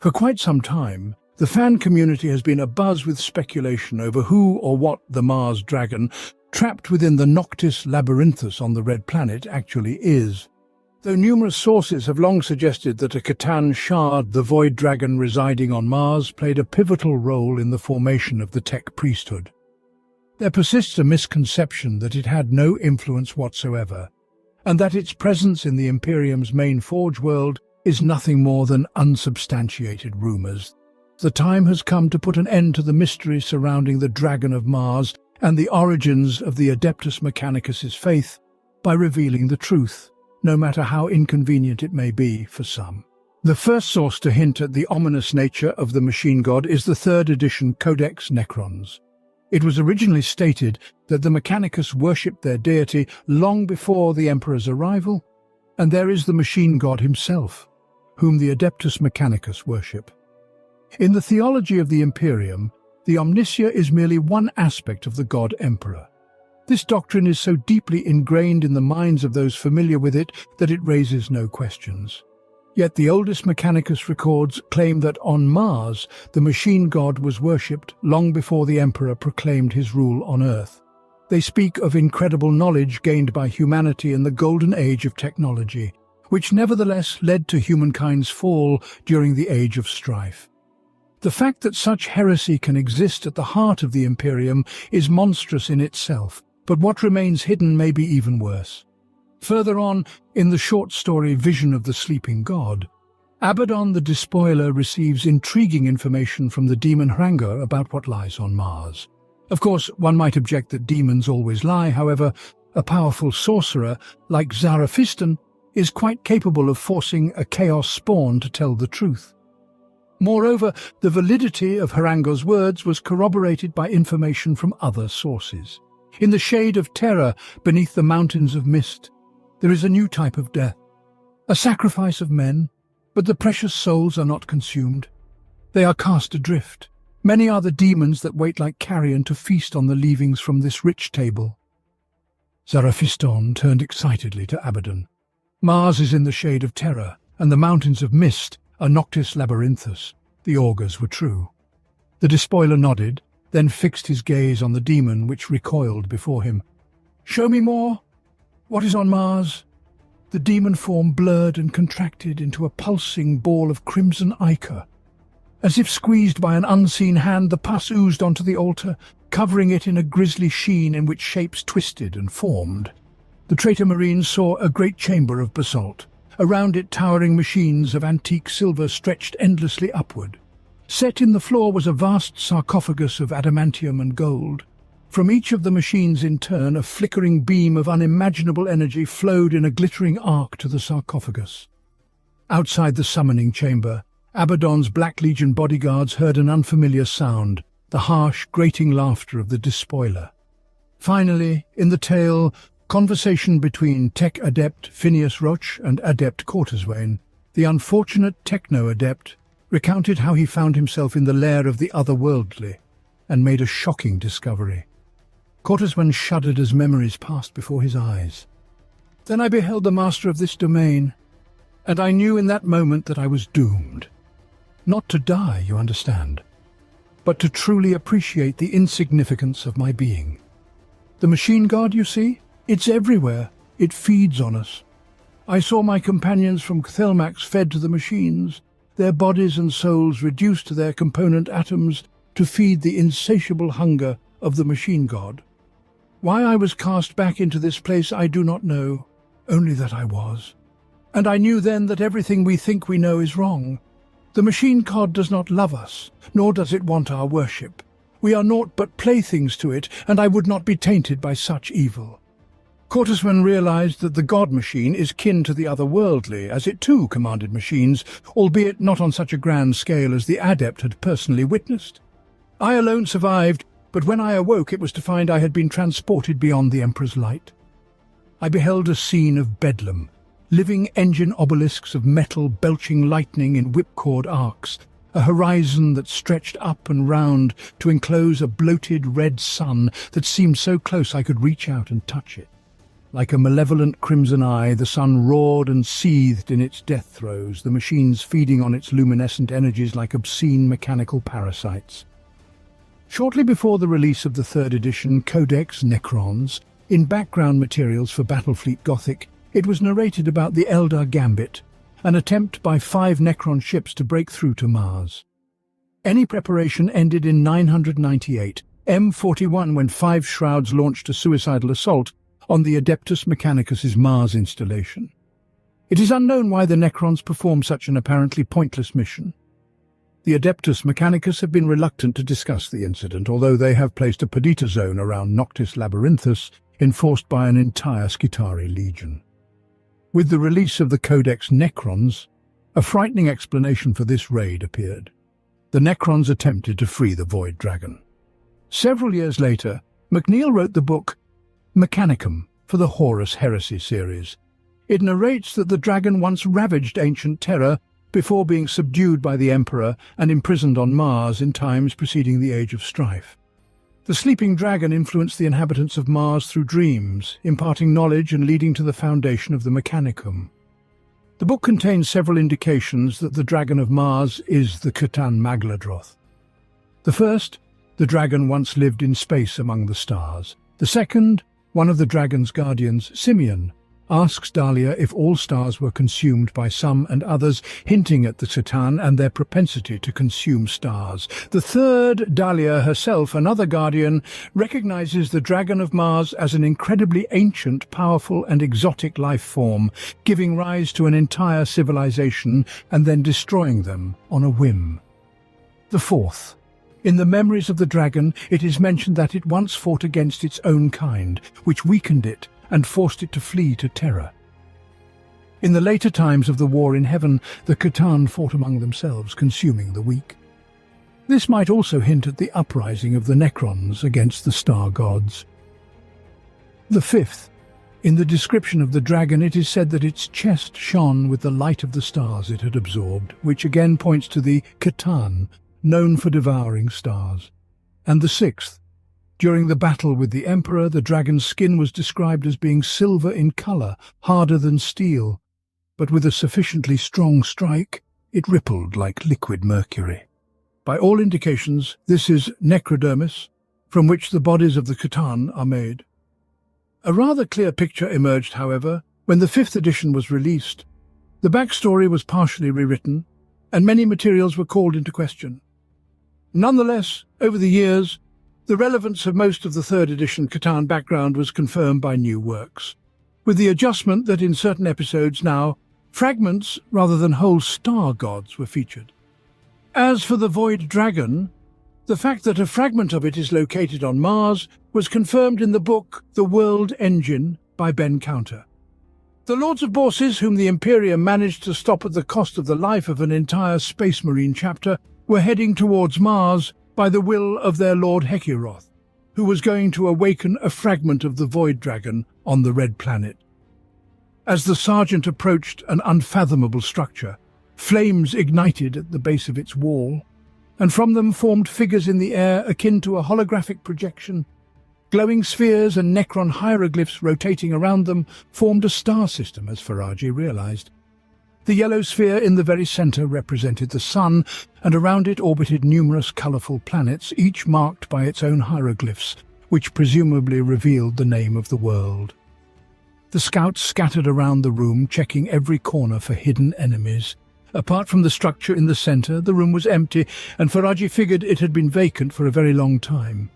For quite some time, the fan community has been abuzz with speculation over who or what the Mars dragon, trapped within the Noctis Labyrinthus on the Red Planet, actually is. Though numerous sources have long suggested that a Catan shard, the void dragon residing on Mars, played a pivotal role in the formation of the tech priesthood. There persists a misconception that it had no influence whatsoever, and that its presence in the Imperium's main forge world is nothing more than unsubstantiated rumors. The time has come to put an end to the mystery surrounding the Dragon of Mars and the origins of the Adeptus Mechanicus's faith by revealing the truth, no matter how inconvenient it may be for some. The first source to hint at the ominous nature of the machine god is the 3rd edition Codex Necrons. It was originally stated that the Mechanicus worshipped their deity long before the Emperor's arrival, and there is the machine god himself, whom the Adeptus Mechanicus worship. In the theology of the Imperium, the Omnitia is merely one aspect of the god Emperor. This doctrine is so deeply ingrained in the minds of those familiar with it that it raises no questions. Yet the oldest Mechanicus records claim that on Mars the machine god was worshipped long before the Emperor proclaimed his rule on Earth. They speak of incredible knowledge gained by humanity in the golden age of technology, which nevertheless led to humankind's fall during the Age of Strife. The fact that such heresy can exist at the heart of the Imperium is monstrous in itself, but what remains hidden may be even worse. Further on, in the short story Vision of the Sleeping God, Abaddon the Despoiler receives intriguing information from the demon Hranga about what lies on Mars. Of course, one might object that demons always lie. However, a powerful sorcerer like Zaraphiston is quite capable of forcing a chaos spawn to tell the truth. Moreover, the validity of Hranga's words was corroborated by information from other sources. In the shade of terror beneath the mountains of mist, there is a new type of death, a sacrifice of men, but the precious souls are not consumed. They are cast adrift. Many are the demons that wait like carrion to feast on the leavings from this rich table. Zaraphiston turned excitedly to Abaddon. Mars is in the shade of terror, and the mountains of mist are Noctis Labyrinthus. The augurs were true. The Despoiler nodded, then fixed his gaze on the demon which recoiled before him. "Show me more. What is on Mars?" The demon form blurred and contracted into a pulsing ball of crimson ichor. As if squeezed by an unseen hand, the pus oozed onto the altar, covering it in a grisly sheen in which shapes twisted and formed. The traitor marine saw a great chamber of basalt. Around it, towering machines of antique silver stretched endlessly upward. Set in the floor was a vast sarcophagus of adamantium and gold. From each of the machines in turn, a flickering beam of unimaginable energy flowed in a glittering arc to the sarcophagus. Outside the summoning chamber, Abaddon's Black Legion bodyguards heard an unfamiliar sound, the harsh, grating laughter of the Despoiler. Finally, in the tale, conversation between Tech Adept Phineas Roch and Adept Courteswain, the unfortunate Techno-Adept recounted how he found himself in the lair of the otherworldly and made a shocking discovery. Courteswain shuddered as memories passed before his eyes. "Then I beheld the master of this domain, and I knew in that moment that I was doomed. Not to die, you understand, but to truly appreciate the insignificance of my being. The machine god, you see? It's everywhere. It feeds on us. I saw my companions from Cthelmax fed to the machines, their bodies and souls reduced to their component atoms to feed the insatiable hunger of the machine god. Why I was cast back into this place I do not know, only that I was. And I knew then that everything we think we know is wrong. The machine god does not love us, nor does it want our worship. We are naught but playthings to it, and I would not be tainted by such evil." Courteswain realized that the god machine is kin to the otherworldly, as it too commanded machines, albeit not on such a grand scale as the adept had personally witnessed. "I alone survived, but when I awoke it was to find I had been transported beyond the Emperor's light. I beheld a scene of bedlam, living engine obelisks of metal belching lightning in whipcord arcs, a horizon that stretched up and round to enclose a bloated red sun that seemed so close I could reach out and touch it. Like a malevolent crimson eye, the sun roared and seethed in its death throes, the machines feeding on its luminescent energies like obscene mechanical parasites. Shortly before the release of the third edition Codex Necrons, in background materials for Battlefleet Gothic, it was narrated about the Eldar Gambit, an attempt by 5 Necron ships to break through to Mars. Any preparation ended in 998, M41, when 5 Shrouds launched a suicidal assault on the Adeptus Mechanicus's Mars installation. It is unknown why the Necrons performed such an apparently pointless mission. The Adeptus Mechanicus have been reluctant to discuss the incident, although they have placed a Perdita zone around Noctis Labyrinthus, enforced by an entire Skitarii legion. With the release of the Codex Necrons, a frightening explanation for this raid appeared. The Necrons attempted to free the Void Dragon. Several years later, MacNeil wrote the book Mechanicum for the Horus Heresy series. It narrates that the dragon once ravaged ancient Terra before being subdued by the Emperor and imprisoned on Mars in times preceding the Age of Strife. The sleeping dragon influenced the inhabitants of Mars through dreams, imparting knowledge and leading to the foundation of the Mechanicum. The book contains several indications that the dragon of Mars is the C'tan Magladroth. The first, the dragon once lived in space among the stars. The second, one of the dragon's guardians, Simeon, asks Dahlia if all stars were consumed by some and others, hinting at the C'tan and their propensity to consume stars. The third, Dahlia herself, another guardian, recognizes the dragon of Mars as an incredibly ancient, powerful and exotic life form, giving rise to an entire civilization and then destroying them on a whim. The fourth, in the memories of the dragon, it is mentioned that it once fought against its own kind, which weakened it and forced it to flee to Terra. In the later times of the War in Heaven, the C'tan fought among themselves, consuming the weak. This might also hint at the uprising of the Necrons against the star gods. The fifth, in the description of the dragon, it is said that its chest shone with the light of the stars it had absorbed, which again points to the C'tan, known for devouring stars. And the sixth, during the battle with the Emperor, the dragon's skin was described as being silver in colour, harder than steel, but with a sufficiently strong strike, it rippled like liquid mercury. By all indications, this is necrodermis, from which the bodies of the C'tan are made. A rather clear picture emerged, however, when the 5th edition was released. The backstory was partially rewritten, and many materials were called into question. Nonetheless, over the years, the relevance of most of the 3rd edition C'tan background was confirmed by new works, with the adjustment that in certain episodes now, fragments rather than whole star gods were featured. As for the Void Dragon, the fact that a fragment of it is located on Mars was confirmed in the book The World Engine by Ben Counter. The Lords of Borsis, whom the Imperium managed to stop at the cost of the life of an entire Space Marine chapter, were heading towards Mars by the will of their Lord Hecuroth, who was going to awaken a fragment of the Void Dragon on the Red Planet. As the sergeant approached an unfathomable structure, flames ignited at the base of its wall, and from them formed figures in the air akin to a holographic projection. Glowing spheres and Necron hieroglyphs rotating around them formed a star system, as Faraji realized. The yellow sphere in the very center represented the sun, and around it orbited numerous colorful planets, each marked by its own hieroglyphs, which presumably revealed the name of the world. The scouts scattered around the room, checking every corner for hidden enemies. Apart from the structure in the center, the room was empty, and Faraji figured it had been vacant for a very long time.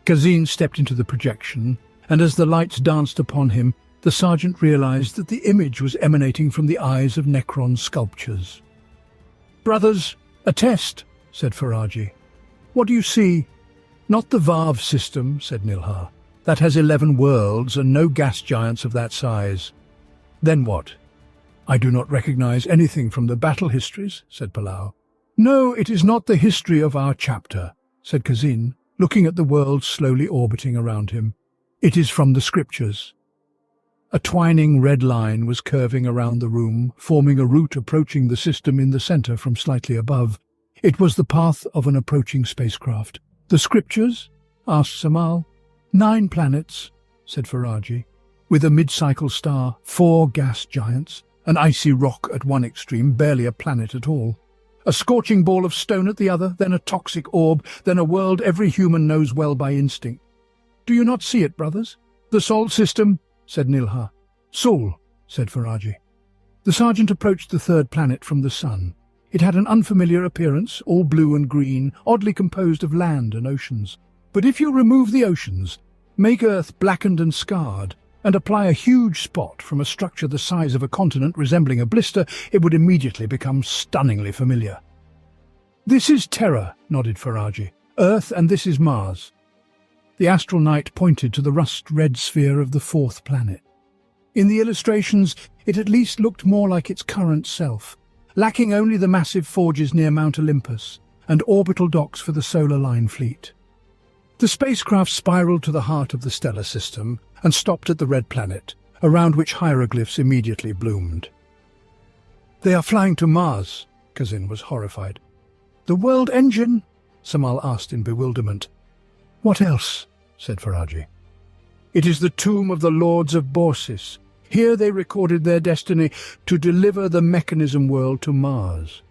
Kazin stepped into the projection, and as the lights danced upon him, the sergeant realized that the image was emanating from the eyes of Necron sculptures. "Brothers, a test," said Faraji. "What do you see?" "Not the Varv system," said Nilhar. "That has 11 worlds and no gas giants of that size." "Then what?" "I do not recognize anything from the battle histories," said Palau. "No, it is not the history of our chapter," said Kazin, looking at the world slowly orbiting around him. "It is from the scriptures." A twining red line was curving around the room, forming a route approaching the system in the center from slightly above. It was the path of an approaching spacecraft. "The scriptures?" asked Samal. "9 planets," said Faraji. with a mid-cycle star, 4 gas giants, an icy rock at one extreme, barely a planet at all, a scorching ball of stone at the other, then a toxic orb, then a world every human knows well by instinct. "Do you not see it, brothers?" "The Sol system," said Nilha. "Sol," said Faraji. The sergeant approached the third planet from the sun. It had an unfamiliar appearance, all blue and green, oddly composed of land and oceans. But if you remove the oceans, make Earth blackened and scarred, and apply a huge spot from a structure the size of a continent resembling a blister, it would immediately become stunningly familiar. "This is Terra," nodded Faraji. "Earth, and this is Mars." The astral knight pointed to the rust-red sphere of the fourth planet. In the illustrations, it at least looked more like its current self, lacking only the massive forges near Mount Olympus and orbital docks for the Solar Line fleet. The spacecraft spiraled to the heart of the stellar system and stopped at the red planet, around which hieroglyphs immediately bloomed. "They are flying to Mars," Kazin was horrified. "The world engine?" Samal asked in bewilderment. "What else?" said Faraji. "It is the tomb of the Lords of Borsis. Here they recorded their destiny to deliver the mechanism world to Mars."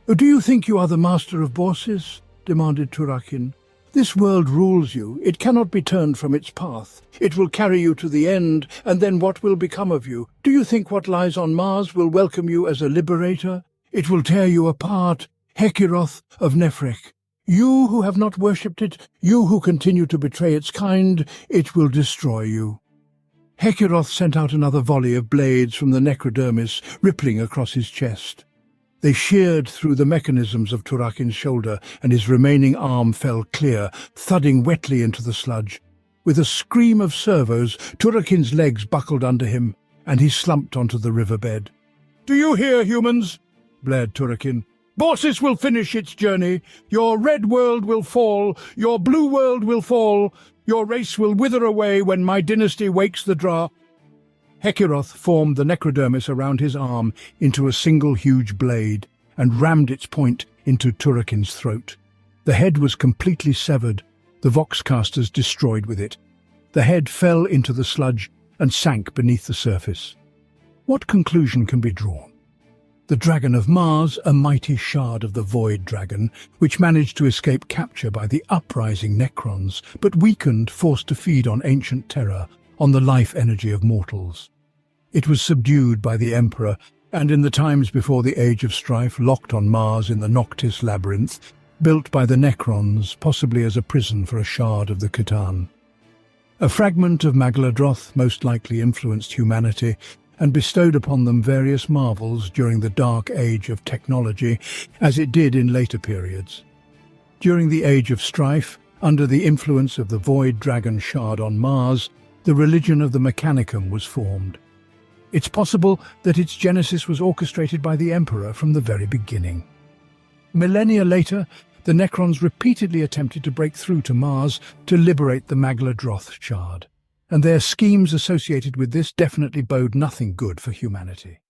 "Do you think you are the master of Borsis?" demanded Turakin. "This world rules you. It cannot be turned from its path. It will carry you to the end, and then what will become of you? Do you think what lies on Mars will welcome you as a liberator? It will tear you apart, Hekiroth of Nephrek. You who have not worshipped it, you who continue to betray its kind, it will destroy you." Hekiroth sent out another volley of blades from the necrodermis, rippling across his chest. They sheared through the mechanisms of Turakin's shoulder, and his remaining arm fell clear, thudding wetly into the sludge. With a scream of servos, Turakin's legs buckled under him, and he slumped onto the riverbed. "Do you hear, humans?" blared Turakin. "Borsis will finish its journey. Your red world will fall. Your blue world will fall. Your race will wither away when my dynasty wakes the Dra." Hekiroth formed the necrodermis around his arm into a single huge blade and rammed its point into Turakin's throat. The head was completely severed, the voxcasters destroyed with it. The head fell into the sludge and sank beneath the surface. What conclusion can be drawn? The Dragon of Mars, a mighty shard of the Void Dragon, which managed to escape capture by the uprising Necrons, but weakened, forced to feed on ancient terror, on the life energy of mortals. It was subdued by the Emperor, and in the times before the Age of Strife, locked on Mars in the Noctis Labyrinth, built by the Necrons, possibly as a prison for a shard of the Catan. A fragment of Magladroth most likely influenced humanity, and bestowed upon them various marvels during the dark age of technology, as it did in later periods. During the Age of Strife, under the influence of the Void Dragon shard on Mars, the religion of the Mechanicum was formed. It's possible that its genesis was orchestrated by the Emperor from the very beginning. Millennia later, the Necrons repeatedly attempted to break through to Mars to liberate the Magladroth shard, and their schemes associated with this definitely bode nothing good for humanity.